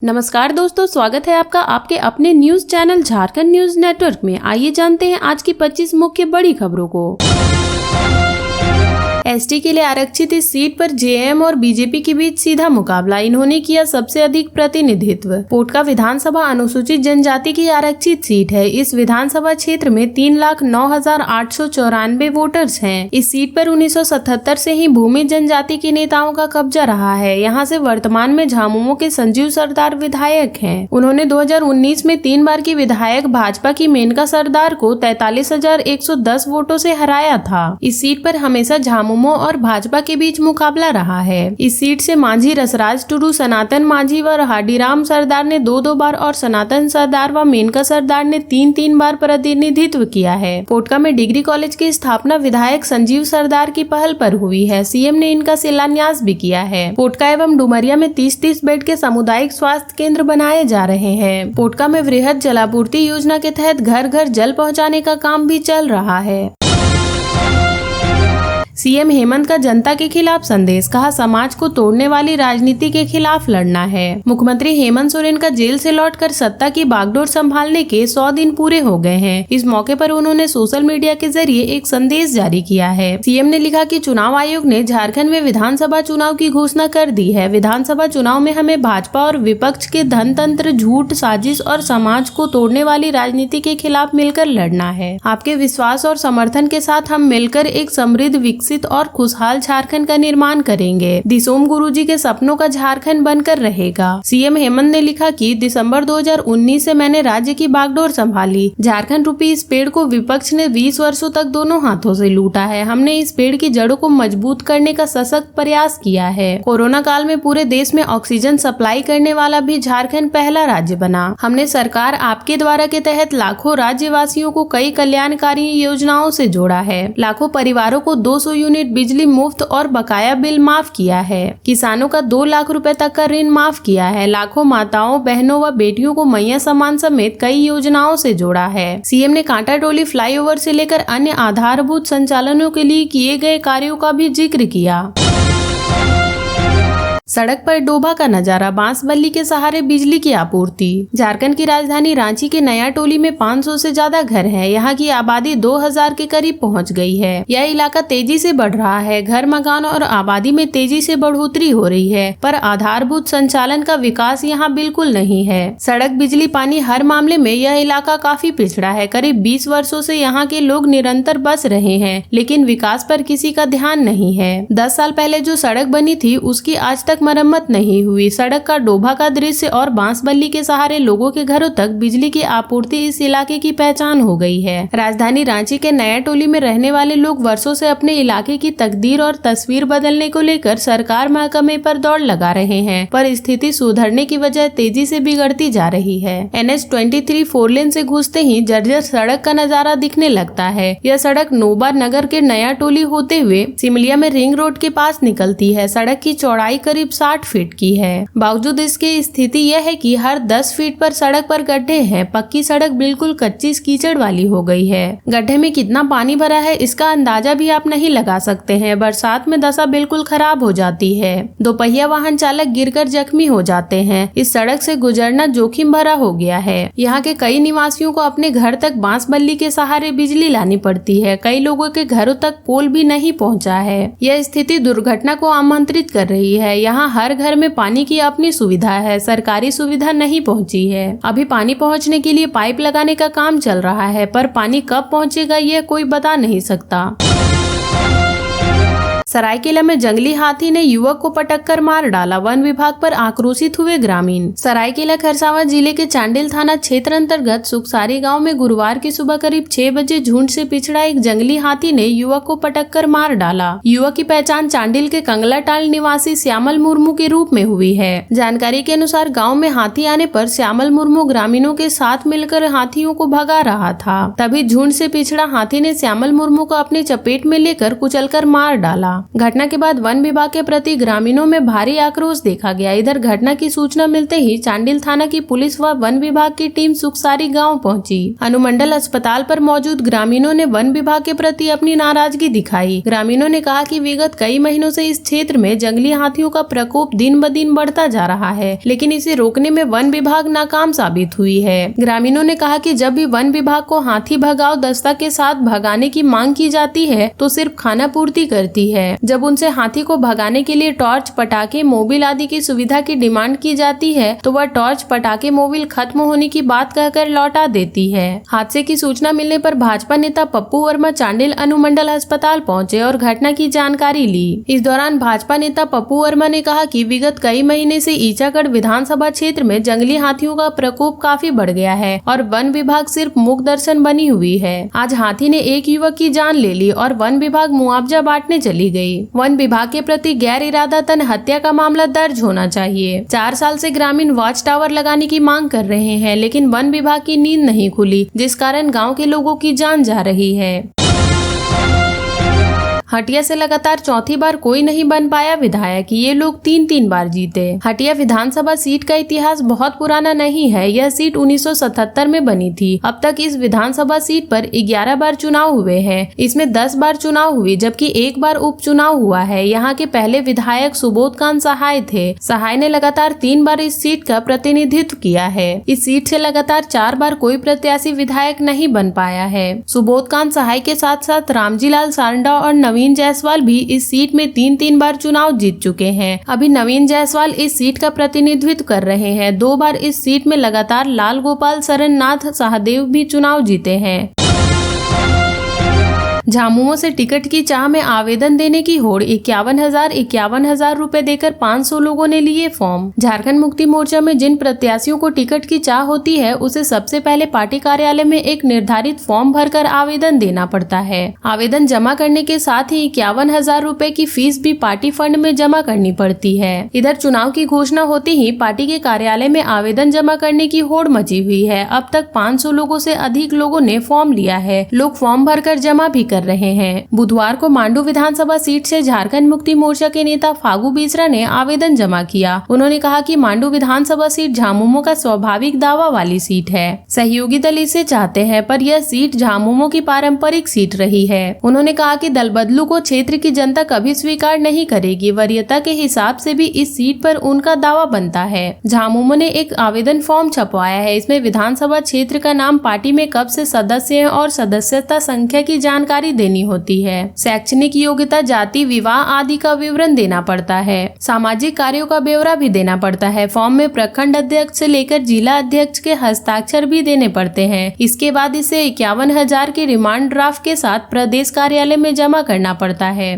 नमस्कार दोस्तों, स्वागत है आपका आपके अपने news channel Jharkhand news network में। आइए जानते हैं आज की 25 मुख्य बड़ी खबरों को। एसटी के लिए आरक्षित इस सीट पर जेएम और बीजेपी के बीच सीधा मुकाबला। इन्होंने किया सबसे अधिक प्रतिनिधित्व। पोटका विधानसभा अनुसूचित जनजाति की आरक्षित सीट है। इस विधानसभा क्षेत्र में 3,09,894 वोटर्स हैं। इस सीट पर 1977 से ही भूमि जनजाति के नेताओं का कब्जा रहा है। यहाँ से वर्तमान में झामुमो के संजीव सरदार विधायक हैं। उन्होंने 2019 में 3 बार की विधायक भाजपा की मेनका सरदार को 43,110 वोटों से हराया था। इस सीट पर हमेशा झामुमो और भाजपा के बीच मुकाबला रहा है। इस सीट से मांझी रसराज टुडू, सनातन मांझी व हाडीराम सरदार ने 2-2 बार और सनातन सरदार व मेनका सरदार ने 3-3 बार प्रतिनिधित्व किया है। पोटका में डिग्री कॉलेज की स्थापना विधायक संजीव सरदार की पहल पर हुई है। सीएम ने इनका शिलान्यास भी किया है। पोटका एवं डुमरिया में 30-30 बेड के सामुदायिक स्वास्थ्य केंद्र बनाए जा रहे हैं। पोटका में वृहद जलापूर्ति योजना के तहत घर घर जल पहुँचाने का काम भी चल रहा है। सीएम हेमंत का जनता के खिलाफ संदेश, कहा समाज को तोड़ने वाली राजनीति के खिलाफ लड़ना है। मुख्यमंत्री हेमंत सोरेन का जेल से लौटकर सत्ता की बागडोर संभालने के 100 दिन पूरे हो गए हैं। इस मौके पर उन्होंने सोशल मीडिया के जरिए एक संदेश जारी किया है। सीएम ने लिखा कि चुनाव आयोग ने झारखंड में विधानसभा चुनाव की घोषणा कर दी है। विधानसभा चुनाव में हमें भाजपा और विपक्ष के धनतंत्र, झूठ, साजिश और समाज को तोड़ने वाली राजनीति के खिलाफ मिलकर लड़ना है। आपके विश्वास और समर्थन के साथ हम मिलकर एक समृद्ध, विकसित और खुशहाल झारखंड का निर्माण करेंगे। दिसोम गुरुजी के सपनों का झारखंड बनकर रहेगा। सीएम हेमंत ने लिखा कि दिसंबर 2019 से मैंने राज्य की बागडोर संभाली। झारखंड रूपी इस पेड़ को विपक्ष ने 20 वर्षों तक दोनों हाथों से लूटा है। हमने इस पेड़ की जड़ों को मजबूत करने का सशक्त प्रयास किया है। कोरोना काल में पूरे देश में ऑक्सीजन सप्लाई करने वाला भी झारखंड पहला राज्य बना। हमने सरकार आपके द्वारा के तहत लाखों राज्यवासियों को कई कल्याणकारी योजनाओं से जोड़ा है। लाखों परिवारों को 200 यूनिट बिजली मुफ्त और बकाया बिल माफ किया है। किसानों का 2 लाख रुपए तक का ऋण माफ किया है। लाखों माताओं, बहनों व बेटियों को मैया सम्मान समेत कई योजनाओं से जोड़ा है। सीएम ने कांटा टोली फ्लाईओवर से लेकर अन्य आधारभूत संचालनों के लिए किए गए कार्यों का भी जिक्र किया। सड़क पर डोभा का नजारा, बांसबल्ली के सहारे बिजली की आपूर्ति। झारखंड की राजधानी रांची के नया टोली में 500 से ज्यादा घर हैं। यहाँ की आबादी 2000 के करीब पहुँच गई है। यह इलाका तेजी से बढ़ रहा है। घर, मकान और आबादी में तेजी से बढ़ोतरी हो रही है, पर आधारभूत संचालन का विकास यहाँ बिल्कुल नहीं है। सड़क, बिजली, पानी, हर मामले में यह इलाका काफी पिछड़ा है। करीब 20 वर्षों से यहाँ के लोग निरंतर बस रहे हैं, लेकिन विकास पर किसी का ध्यान नहीं है। 10 साल पहले जो सड़क बनी थी उसकी आज तक मरम्मत नहीं हुई। सड़क का डोभा का दृश्य और बांसबल्ली के सहारे लोगों के घरों तक बिजली की आपूर्ति इस इलाके की पहचान हो गई है। राजधानी रांची के नया टोली में रहने वाले लोग वर्षों से अपने इलाके की तकदीर और तस्वीर बदलने को लेकर सरकार महकमे पर दौड़ लगा रहे हैं, पर स्थिति सुधरने की वजह तेजी से बिगड़ती जा रही है। NH-23 4 लेन से घुसते ही जर्जर सड़क का नजारा दिखने लगता है। यह सड़क नोबा नगर के नया टोली होते हुए सिमलिया में रिंग रोड के पास निकलती है। सड़क की चौड़ाई करीब 60 फीट की है। बावजूद इसके स्थिति यह है कि हर 10 फीट पर सड़क पर गड्ढे हैं। पक्की सड़क बिल्कुल कच्ची कीचड़ वाली हो गई है। गड्ढे में कितना पानी भरा है इसका अंदाजा भी आप नहीं लगा सकते हैं। बरसात में दशा बिल्कुल खराब हो जाती है। दोपहिया वाहन चालक गिरकर जख्मी हो जाते हैं। इस सड़क से गुजरना जोखिम भरा हो गया है। यहाँ के कई निवासियों को अपने घर तक बांसबल्ली के सहारे बिजली लानी पड़ती है। कई लोगों के घरों तक पोल भी नहीं पहुँचा है। यह स्थिति दुर्घटना को आमंत्रित कर रही है। यहाँ हर घर में पानी की अपनी सुविधा है, सरकारी सुविधा नहीं पहुंची है। अभी पानी पहुंचने के लिए पाइप लगाने का काम चल रहा है, पर पानी कब पहुंचेगा यह कोई बता नहीं सकता। सरायकेला में जंगली हाथी ने युवक को पटककर मार डाला। वन विभाग पर आक्रोशित हुए ग्रामीण। सरायकेला खरसावां जिले के चांडिल थाना क्षेत्र अंतर्गत सुखसारी गांव में गुरुवार की सुबह करीब 6 बजे झुंड से पिछड़ा एक जंगली हाथी ने युवक को पटककर मार डाला। युवक की पहचान चांडिल के कंगलाटाल निवासी श्यामल मुर्मू के रूप में हुई है। जानकारी के अनुसार गाँव में हाथी आने पर श्यामल मुर्मू ग्रामीणों के साथ मिलकर हाथियों को भगा रहा था। तभी झुंड से पिछड़ा हाथी ने श्यामल मुर्मू को अपने चपेट में लेकर कुचलकर मार डाला। घटना के बाद वन विभाग के प्रति ग्रामीणों में भारी आक्रोश देखा गया। इधर घटना की सूचना मिलते ही चांडिल थाना की पुलिस व वन विभाग की टीम सुखसारी गाँव पहुँची। अनुमंडल अस्पताल पर मौजूद ग्रामीणों ने वन विभाग के प्रति अपनी नाराजगी दिखाई। ग्रामीणों ने कहा कि विगत कई महीनों से इस क्षेत्र में जंगली हाथियों का प्रकोप दिन ब दिन बढ़ता जा रहा है, लेकिन इसे रोकने में वन विभाग नाकाम साबित हुई है। ग्रामीणों ने कहा कि जब भी वन विभाग को हाथी भगाओ दस्ता के साथ भगाने की मांग की जाती है तो सिर्फ खाना पूर्ति करती है। जब उनसे हाथी को भगाने के लिए टॉर्च, पटाखे, मोबिल आदि की सुविधा की डिमांड की जाती है तो वह टॉर्च, पटाखे, मोबिल खत्म होने की बात कहकर लौटा देती है। हादसे की सूचना मिलने पर भाजपा नेता पप्पू वर्मा चांडिल अनुमंडल अस्पताल पहुंचे और घटना की जानकारी ली। इस दौरान भाजपा नेता पप्पू वर्मा ने कहा कि विगत कई महीने से ईचागढ़ विधानसभा क्षेत्र में जंगली हाथियों का प्रकोप काफी बढ़ गया है और वन विभाग सिर्फ मूक दर्शन बनी हुई है। आज हाथी ने एक युवक की जान ले ली और वन विभाग मुआवजा बांटने चली गई। वन विभाग के प्रति गैर इरादतन हत्या का मामला दर्ज होना चाहिए। 4 साल से ग्रामीण वॉच टावर लगाने की मांग कर रहे हैं, लेकिन वन विभाग की नींद नहीं खुली, जिस कारण गाँव के लोगों की जान जा रही है। हटिया से लगातार चौथी बार कोई नहीं बन पाया विधायक, ये लोग 3 बार जीते। हटिया विधानसभा सीट का इतिहास बहुत पुराना नहीं है। यह सीट 1977 में बनी थी। अब तक इस विधानसभा सीट पर 11 बार चुनाव हुए हैं। इसमें 10 बार चुनाव हुए, जबकि 1 बार उपचुनाव हुआ है। यहाँ के पहले विधायक सुबोधकांत सहाय थे। सहाय ने लगातार 3 बार इस सीट का प्रतिनिधित्व किया है। इस सीट से लगातार 4 बार कोई प्रत्याशी विधायक नहीं बन पाया है। सुबोधकांत सहाय के साथ साथ रामजी लाल सांडा और नवीन जायसवाल भी इस सीट में 3 बार चुनाव जीत चुके हैं। अभी नवीन जायसवाल इस सीट का प्रतिनिधित्व कर रहे हैं। 2 बार इस सीट में लगातार लाल गोपाल शरण नाथ सहदेव भी चुनाव जीते हैं। झामुमो से टिकट की चाह में आवेदन देने की होड़, 51,000 रुपए देकर 500 लोगों ने लिए फॉर्म। झारखंड मुक्ति मोर्चा में जिन प्रत्याशियों को टिकट की चाह होती है उसे सबसे पहले पार्टी कार्यालय में एक निर्धारित फॉर्म भरकर आवेदन देना पड़ता है। आवेदन जमा करने के साथ ही 51,000 रुपए की फीस भी पार्टी फंड में जमा करनी पड़ती है। इधर चुनाव की घोषणा होते ही पार्टी के कार्यालय में आवेदन जमा करने की होड़ मची हुई है। अब तक 500 लोगों से अधिक लोगों ने फॉर्म लिया है। लोग फॉर्म भरकर जमा भी कर रहे हैं। बुधवार को मांडू विधानसभा सीट से झारखंड मुक्ति मोर्चा के नेता फागू बेसरा ने आवेदन जमा किया। उन्होंने कहा कि मांडू विधानसभा सीट झामुमो का स्वाभाविक दावा वाली सीट है। सहयोगी दल इसे चाहते हैं, पर यह सीट झामुमो की पारंपरिक सीट रही है। उन्होंने कहा कि दल बदलू को क्षेत्र की जनता कभी स्वीकार नहीं करेगी। वरीयता के हिसाब से भी इस सीट पर उनका दावा बनता है। झामुमो ने एक आवेदन फॉर्म छपवाया है। इसमें विधानसभा क्षेत्र का नाम, पार्टी में कब से सदस्य हैं और सदस्यता संख्या की जानकारी देनी होती है। शैक्षणिक योग्यता, जाति, विवाह आदि का विवरण देना पड़ता है। सामाजिक कार्यों का ब्यौरा भी देना पड़ता है। फॉर्म में प्रखंड अध्यक्ष से लेकर जिला अध्यक्ष के हस्ताक्षर भी देने पड़ते हैं। इसके बाद इसे 51,000 के रिमांड ड्राफ्ट के साथ प्रदेश कार्यालय में जमा करना पड़ता है।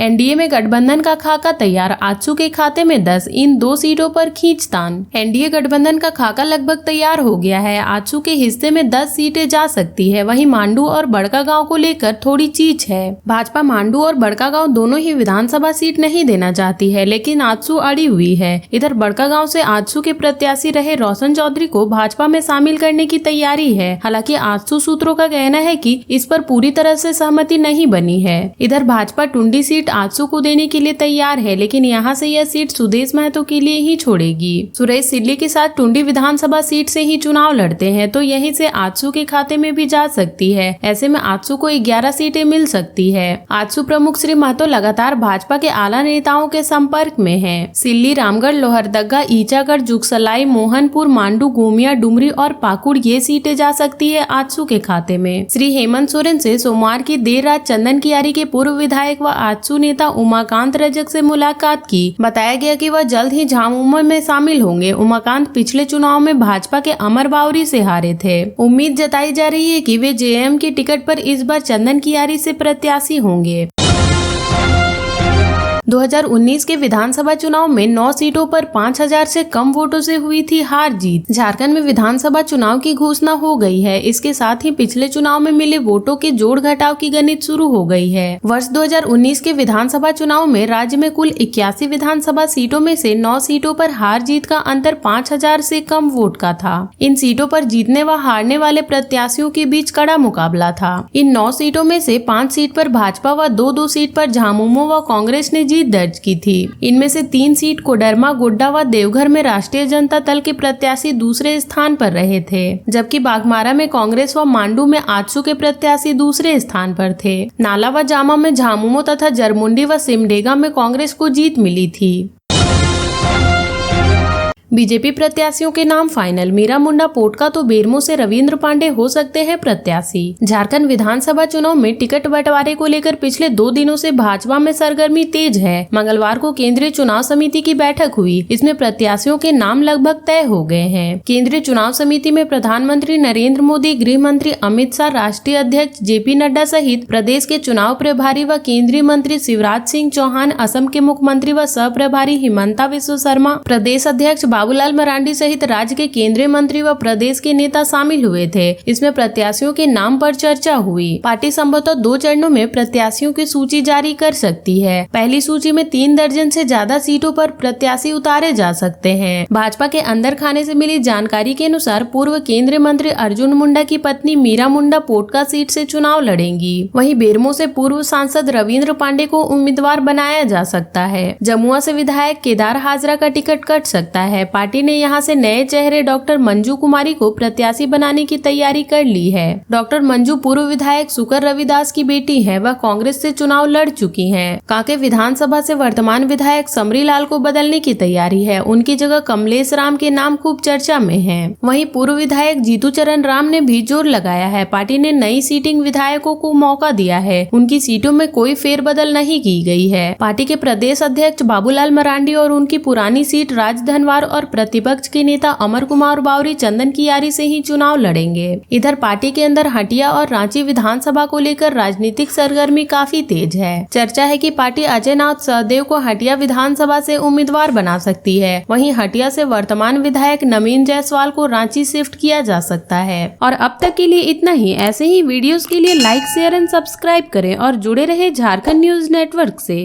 एनडीए में गठबंधन का खाका तैयार, आजसू के खाते में 10, इन 2 सीटों पर खींचतान। एनडीए गठबंधन का खाका लगभग तैयार हो गया है। आजसू के हिस्से में 10 सीटें जा सकती है। वहीं मांडू और बड़कागांव को लेकर थोड़ी चीज है। भाजपा मांडू और बड़कागांव दोनों ही विधानसभा सीट नहीं देना चाहती है, लेकिन आजसू अड़ी हुई है। इधर बड़कागांव से आजसू के प्रत्याशी रहे रोशन चौधरी को भाजपा में शामिल करने की तैयारी है। हालांकि आजसू सूत्रों का कहना है कि इस पर पूरी तरह से सहमति नहीं बनी है। इधर भाजपा टुंडी सीट आजसू को देने के लिए तैयार है, लेकिन यहां से यह सीट सुदेश महतो के लिए ही छोड़ेगी। सुरेश सिल्ली के साथ टुंडी विधानसभा सीट से ही चुनाव लड़ते हैं, तो यहीं से आजसू के खाते में भी जा सकती है। ऐसे में आजसू को 11 सीटें मिल सकती है। आजसू प्रमुख श्री महतो लगातार भाजपा के आला नेताओं के संपर्क में हैं। सिल्ली, रामगढ़, लोहरदगा, ईचागढ़, जुगसलाई, मोहनपुर, मांडू, गोमिया, डुमरी और पाकुड़ ये सीटें जा सकती है आजसू के खाते में। श्री हेमंत सोरेन से सोमवार की देर रात चंदन कियारी के पूर्व विधायक व आजसू नेता उमाकांत रजक से मुलाकात की। बताया गया कि वह जल्द ही झामुमो में शामिल होंगे। उमाकांत पिछले चुनाव में भाजपा के अमर बावरी से हारे थे। उम्मीद जताई जा रही है कि वे जेएम की टिकट पर इस बार चंदन कियारी से प्रत्याशी होंगे। 2019 के विधानसभा चुनाव में 9 सीटों पर 5000 से कम वोटों से हुई थी हार जीत। झारखंड में विधानसभा चुनाव की घोषणा हो गई है। इसके साथ ही पिछले चुनाव में मिले वोटों के जोड़ घटाव की गणित शुरू हो गई है। वर्ष 2019 के विधानसभा चुनाव में राज्य में कुल 81 विधानसभा सीटों में से 9 सीटों पर हार जीत का अंतर 5000 से कम वोट का था। इन सीटों पर जीतने व हारने वाले प्रत्याशियों के बीच कड़ा मुकाबला था। इन 9 सीटों में से 5 सीट पर भाजपा व 2 सीट पर झामुमो व कांग्रेस ने जीत दर्ज की थी। इनमें से 3 सीट कोडरमा, गोड्डा व देवघर में राष्ट्रीय जनता दल के प्रत्याशी दूसरे स्थान पर रहे थे, जबकि बाघमारा में कांग्रेस व मांडू में आजसू के प्रत्याशी दूसरे स्थान पर थे। नाला व जामा में झामुमो तथा जरमुंडी व सिमडेगा में कांग्रेस को जीत मिली थी। बीजेपी प्रत्याशियों के नाम फाइनल। मीरा मुंडा पोटका तो बेरमो से रविंद्र पांडे हो सकते हैं प्रत्याशी। झारखंड विधानसभा चुनाव में टिकट बंटवारे को लेकर पिछले 2 दिनों से भाजपा में सरगर्मी तेज है। मंगलवार को केंद्रीय चुनाव समिति की बैठक हुई। इसमें प्रत्याशियों के नाम लगभग तय हो गए हैं। केंद्रीय चुनाव समिति में प्रधानमंत्री नरेंद्र मोदी, गृह मंत्री अमित शाह, राष्ट्रीय अध्यक्ष JP नड्डा सहित प्रदेश के चुनाव प्रभारी व केंद्रीय मंत्री शिवराज सिंह चौहान, असम के मुख्यमंत्री व सह प्रभारी हिमंता बिस्वा शर्मा, प्रदेश अध्यक्ष बाबूलाल मरांडी सहित राज्य के केंद्रीय मंत्री व प्रदेश के नेता शामिल हुए थे। इसमें प्रत्याशियों के नाम पर चर्चा हुई। पार्टी संभवतः 2 चरणों में प्रत्याशियों की सूची जारी कर सकती है। पहली सूची में 3 दर्जन से ज्यादा सीटों पर प्रत्याशी उतारे जा सकते हैं। भाजपा के अंदर खाने से मिली जानकारी के अनुसार पूर्व केंद्रीय मंत्री अर्जुन मुंडा की पत्नी मीरा मुंडा पोटका सीट से चुनाव लड़ेंगी। वहीं बेरमो से पूर्व सांसद रविंद्र पांडे को उम्मीदवार बनाया जा सकता है। जमुआ से विधायक केदार हाजरा का टिकट कट सकता है। पार्टी ने यहां से नए चेहरे डॉक्टर मंजू कुमारी को प्रत्याशी बनाने की तैयारी कर ली है। डॉक्टर मंजू पूर्व विधायक सुकर रविदास की बेटी है। वह कांग्रेस से चुनाव लड़ चुकी हैं। कांके विधानसभा से वर्तमान विधायक समरी लाल को बदलने की तैयारी है। उनकी जगह कमलेश राम के नाम खूब चर्चा में है। वहीं पूर्व विधायक जीतू चरण राम ने भी जोर लगाया है। पार्टी ने नई सीटिंग विधायकों को मौका दिया है। उनकी सीटों में कोई फेरबदल नहीं की गई है। पार्टी के प्रदेश अध्यक्ष बाबूलाल मरांडी और उनकी पुरानी सीट राजधनवार और प्रतिपक्ष के नेता अमर कुमार बावरी चंदन कियारी से ही चुनाव लड़ेंगे। इधर पार्टी के अंदर हटिया और रांची विधानसभा को लेकर राजनीतिक सरगर्मी काफी तेज है। चर्चा है कि पार्टी अजय नाथ सहदेव को हटिया विधानसभा से उम्मीदवार बना सकती है। वहीं हटिया से वर्तमान विधायक नवीन जायसवाल को रांची शिफ्ट किया जा सकता है। और अब तक के लिए इतना ही। ऐसे ही वीडियोस के लिए लाइक, शेयर एंड सब्सक्राइब करें और जुड़े रहे झारखंड न्यूज नेटवर्क से।